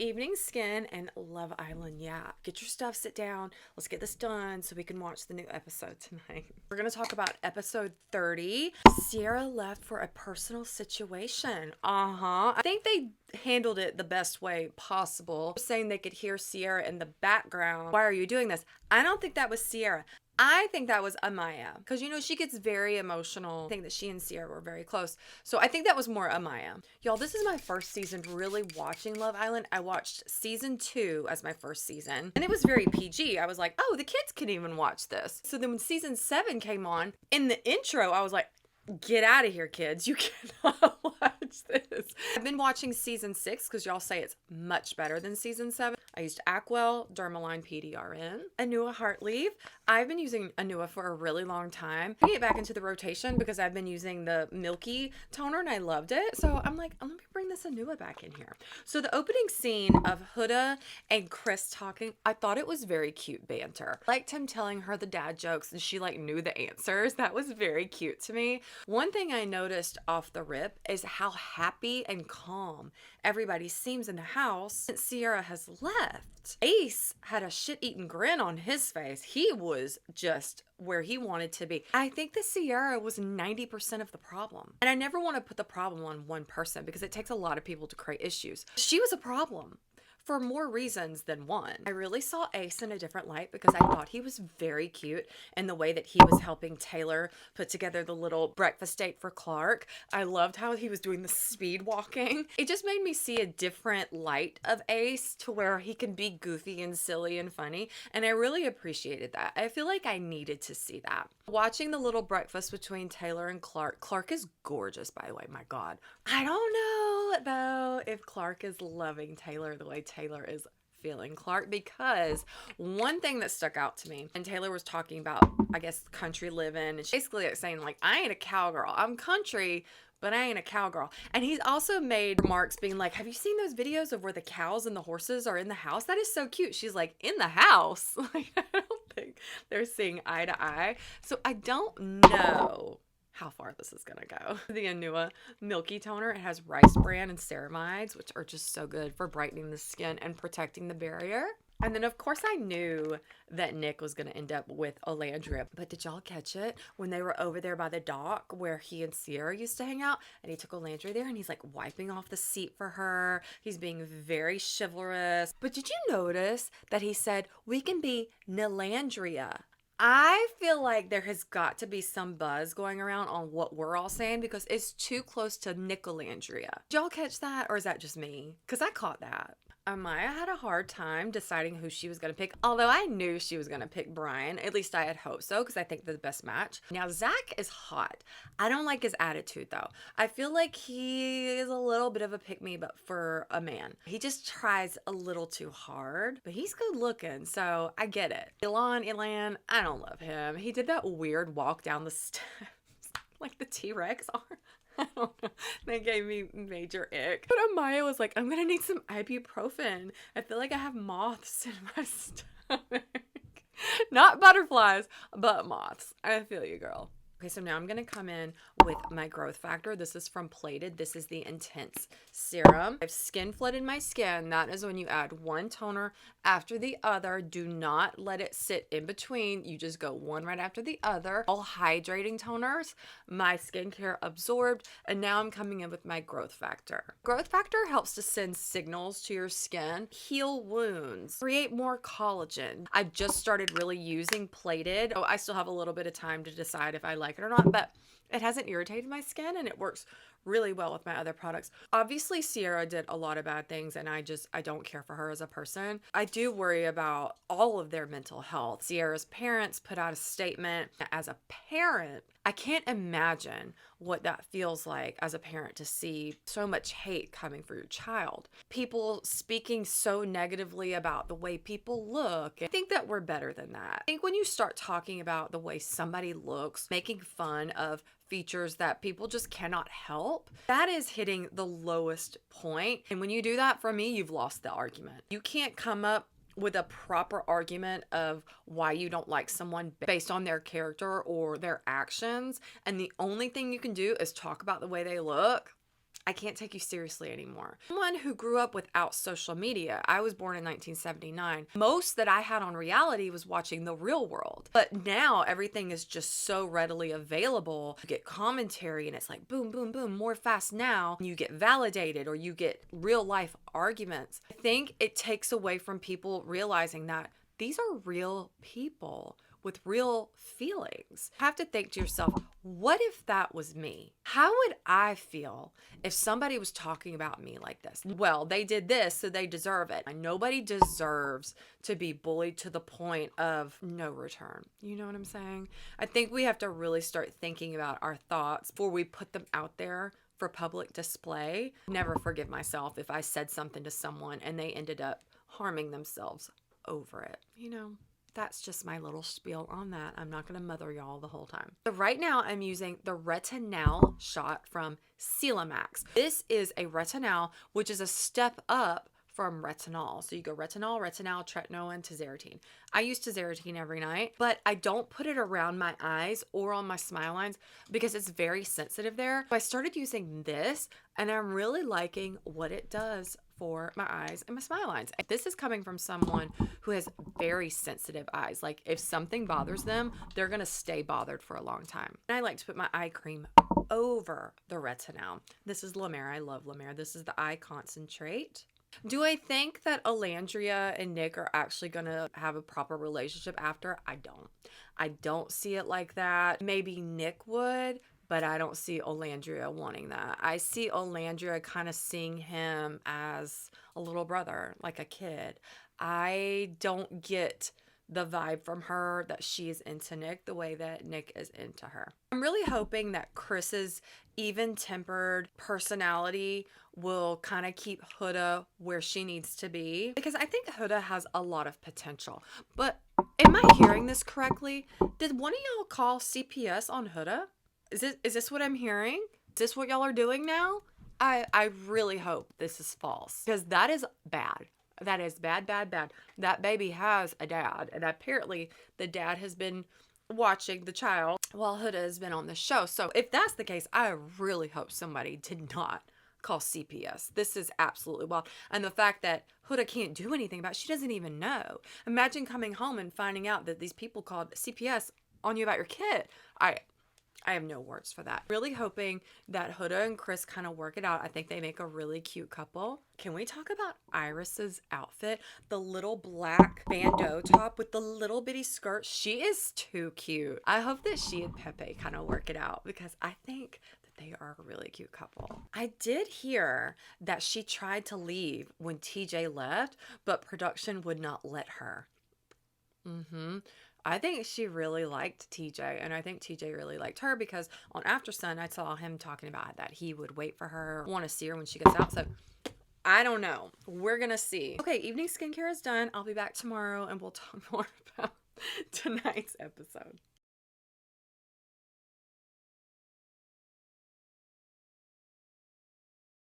evening skin and Love Island. Yeah, get your stuff, sit down. Let's get this done so we can watch the new episode tonight. We're going to talk about episode 30. Sierra left for a personal situation. I think they handled it the best way possible. Saying they could hear Sierra in the background. Why are you doing this? I don't think that was Sierra. I think that was Amaya, because she gets very emotional. I think that she and Sierra were very close, so I think that was more Amaya. Y'all, this is my first season really watching Love Island. I watched season 2 as my first season, and it was very PG. I was like, oh, the kids can even watch this. So then when season 7 came on, in the intro, I was like, get out of here, kids. You cannot watch this. I've been watching season 6 because y'all say it's much better than season 7. I used Aquel, Dermaline PDRN, Anua Heartleaf. I've been using Anua for a really long time. I get back into the rotation because I've been using the Milky toner and I loved it. So I'm like, let me bring this Anua back in here. So the opening scene of Huda and Chris talking, I thought it was very cute banter. I liked him telling her the dad jokes and she knew the answers. That was very cute to me. One thing I noticed off the rip is how happy and calm everybody seems in the house since Sierra has left. Ace had a shit-eating grin on his face. He was just where he wanted to be. I think that Sierra was 90% of the problem. And I never want to put the problem on one person because it takes a lot of people to create issues. She was a problem for more reasons than one. I really saw Ace in a different light because I thought he was very cute in the way that he was helping Taylor put together the little breakfast date for Clark. I loved how he was doing the speed walking. It just made me see a different light of Ace to where he can be goofy and silly and funny. And I really appreciated that. I feel like I needed to see that. Watching the little breakfast between Taylor and Clark. Clark is gorgeous, by the way. My God. I don't know, though, if Clark is loving Taylor the way Taylor is feeling Clark, because one thing that stuck out to me, and Taylor was talking about, I guess, country living, and she's basically saying, like, I ain't a cowgirl. I'm country, but I ain't a cowgirl. And he's also made remarks being like, have you seen those videos of where the cows and the horses are in the house? That is so cute. She's like, in the house? Like, I don't think they're seeing eye to eye. So I don't know how far this is gonna go. The Anua Milky Toner, it has rice bran and ceramides, which are just so good for brightening the skin and protecting the barrier. And then, of course, I knew that Nick was going to end up with Olandria. But did y'all catch it when they were over there by the dock where he and Sierra used to hang out? And he took Olandria there and he's like wiping off the seat for her. He's being very chivalrous. But did you notice that he said, we can be Nelandria? I feel like there has got to be some buzz going around on what we're all saying because it's too close to Nicolandria. Did y'all catch that, or is that just me? Because I caught that. Amaya had a hard time deciding who she was going to pick, although I knew she was going to pick Brian. At least I had hoped so because I think they're the best match. Now, Zach is hot. I don't like his attitude, though. I feel like he is a little bit of a pick-me, but for a man. He just tries a little too hard, but he's good looking, so I get it. Elan, I don't love him. He did that weird walk down the steps like the T-Rex are. I don't know. That gave me major ick. But Amaya was like, I'm gonna need some ibuprofen. I feel like I have moths in my stomach. Not butterflies, but moths. I feel you, girl. Okay, so now I'm going to come in with my growth factor. This is from Plated. This is the Intense Serum. I've skin flooded my skin. That is when you add one toner after the other. Do not let it sit in between. You just go one right after the other. All hydrating toners. My skincare absorbed. And now I'm coming in with my growth factor. Growth factor helps to send signals to your skin, heal wounds, create more collagen. I've just started really using Plated. Oh, I still have a little bit of time to decide if I like it or not, but it hasn't irritated my skin and it works really well with my other products. Obviously, Sierra did a lot of bad things and I don't care for her as a person. I do worry about all of their mental health. Sierra's parents put out a statement. As a parent, I can't imagine what that feels like as a parent to see so much hate coming for your child. People speaking so negatively about the way people look. I think that we're better than that. I think when you start talking about the way somebody looks, making fun of features that people just cannot help, that is hitting the lowest point. And when you do that, for me, you've lost the argument. You can't come up with a proper argument of why you don't like someone based on their character or their actions, and the only thing you can do is talk about the way they look. I can't take you seriously anymore. Someone who grew up without social media. I was born in 1979. Most that I had on reality was watching The Real World. But now everything is just so readily available. You get commentary and it's like boom, boom, boom, more fast now. You get validated or you get real life arguments. I think it takes away from people realizing that these are real people with real feelings. You have to think to yourself, what if that was me? How would I feel if somebody was talking about me like this? Well, they did this, so they deserve it. And nobody deserves to be bullied to the point of no return. You know what I'm saying? I think we have to really start thinking about our thoughts before we put them out there for public display. Never forgive myself if I said something to someone and they ended up harming themselves over it, you know? That's just my little spiel on that. I'm not going to mother y'all the whole time. So right now I'm using the Retinol shot from Celamax. This is a Retinol, which is a step up from retinol. So you go retinol, tretinoin, tazarotene. I use tazarotene every night, but I don't put it around my eyes or on my smile lines because it's very sensitive there. So I started using this and I'm really liking what it does for my eyes and my smile lines. This is coming from someone who has very sensitive eyes. Like if something bothers them, they're going to stay bothered for a long time. And I like to put my eye cream over the retinol. This is La Mer. I love La Mer. This is the eye concentrate. Do I think that Olandria and Nick are actually going to have a proper relationship after? I don't. I don't see it like that. Maybe Nick would, but I don't see Olandria wanting that. I see Olandria kind of seeing him as a little brother, like a kid. I don't get the vibe from her that she is into Nick the way that Nick is into her. I'm really hoping that Chris's even-tempered personality will kind of keep Huda where she needs to be, because I think Huda has a lot of potential. But am I hearing this correctly? Did one of y'all call CPS on Huda? Is this what I'm hearing? Is this what y'all are doing now? I really hope this is false, because that is bad. That is bad, bad, bad. That baby has a dad, and apparently the dad has been watching the child while Huda has been on the show. So if that's the case, I really hope somebody did not call CPS. This is absolutely wild. And the fact that Huda can't do anything about it, she doesn't even know. Imagine coming home and finding out that these people called CPS on you about your kid. I have no words for that. Really hoping that Huda and Chris kind of work it out. I think they make a really cute couple. Can we talk about Iris's outfit? The little black bandeau top with the little bitty skirt. She is too cute. I hope that she and Pepe kind of work it out, because I think that they are a really cute couple. I did hear that she tried to leave when TJ left, but production would not let her. I think she really liked TJ, and I think TJ really liked her, because on After Sun, I saw him talking about that he would wait for her, want to see her when she gets out. So I don't know. We're going to see. Okay, evening skincare is done. I'll be back tomorrow and we'll talk more about tonight's episode.